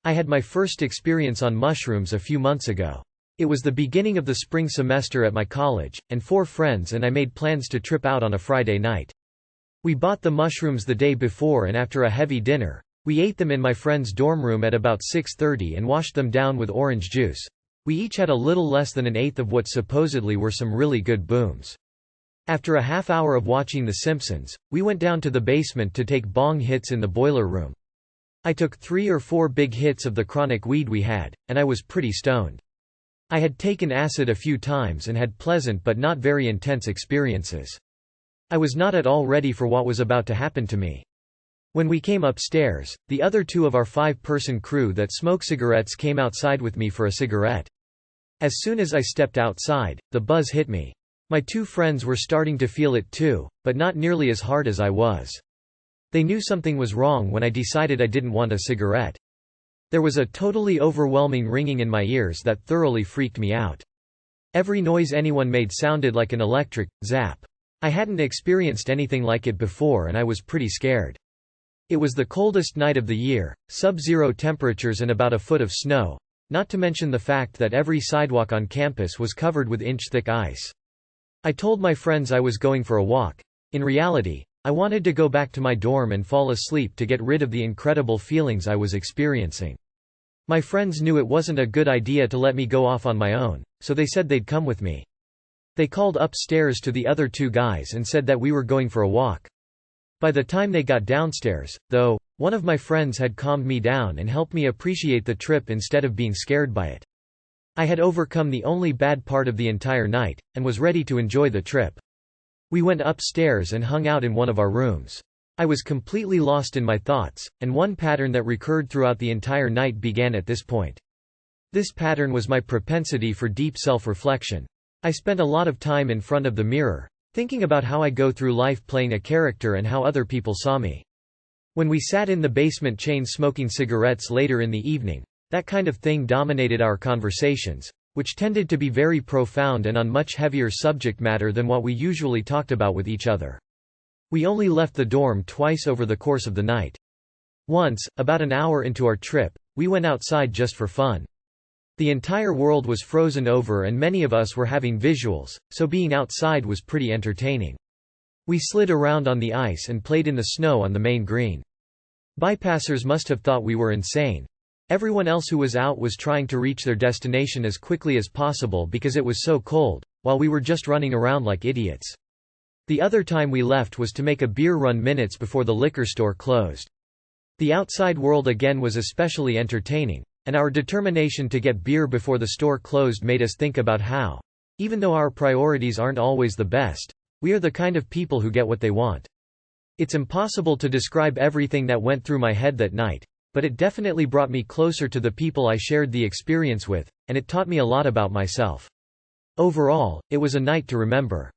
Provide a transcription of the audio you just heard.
I had my first experience on mushrooms a few months ago. It was the beginning of the spring semester at my college, and 4 friends and I made plans to trip out on a Friday night. We bought the mushrooms the day before, and after a heavy dinner, we ate them in my friend's dorm room at about 6:30 and washed them down with orange juice. We each had a little less than an eighth of what supposedly were some really good booms. After a half hour of watching The Simpsons, we went down to the basement to take bong hits in the boiler room. I took 3 or 4 big hits of the chronic weed we had, and I was pretty stoned. I had taken acid a few times and had pleasant but not very intense experiences. I was not at all ready for what was about to happen to me. When we came upstairs, the other 2 of our 5-person crew that smoke cigarettes came outside with me for a cigarette. As soon as I stepped outside, the buzz hit me. My 2 friends were starting to feel it too, but not nearly as hard as I was. They knew something was wrong when I decided I didn't want a cigarette. There was a totally overwhelming ringing in my ears that thoroughly freaked me out. Every noise anyone made sounded like an electric zap. I hadn't experienced anything like it before and I was pretty scared. It was the coldest night of the year, sub-zero temperatures and about a foot of snow, not to mention the fact that every sidewalk on campus was covered with inch-thick ice. I told my friends I was going for a walk. In reality, I wanted to go back to my dorm and fall asleep to get rid of the incredible feelings I was experiencing. My friends knew it wasn't a good idea to let me go off on my own, so they said they'd come with me. They called upstairs to the other 2 guys and said that we were going for a walk. By the time they got downstairs, though, one of my friends had calmed me down and helped me appreciate the trip instead of being scared by it. I had overcome the only bad part of the entire night, and was ready to enjoy the trip. We went upstairs and hung out in one of our rooms. I was completely lost in my thoughts, and one pattern that recurred throughout the entire night began at this point. This pattern was my propensity for deep self-reflection. I spent a lot of time in front of the mirror, thinking about how I go through life playing a character and how other people saw me. When we sat in the basement chain-smoking cigarettes later in the evening, that kind of thing dominated our conversations, which tended to be very profound and on much heavier subject matter than what we usually talked about with each other. We only left the dorm twice over the course of the night. Once, about an hour into our trip, we went outside just for fun. The entire world was frozen over and many of us were having visuals, so being outside was pretty entertaining. We slid around on the ice and played in the snow on the main green. Bypassers must have thought we were insane. Everyone else who was out was trying to reach their destination as quickly as possible because it was so cold, while we were just running around like idiots. The other time we left was to make a beer run minutes before the liquor store closed. The outside world again was especially entertaining, and our determination to get beer before the store closed made us think about how, even though our priorities aren't always the best, we are the kind of people who get what they want. It's impossible to describe everything that went through my head that night, but it definitely brought me closer to the people I shared the experience with, and it taught me a lot about myself. Overall, it was a night to remember.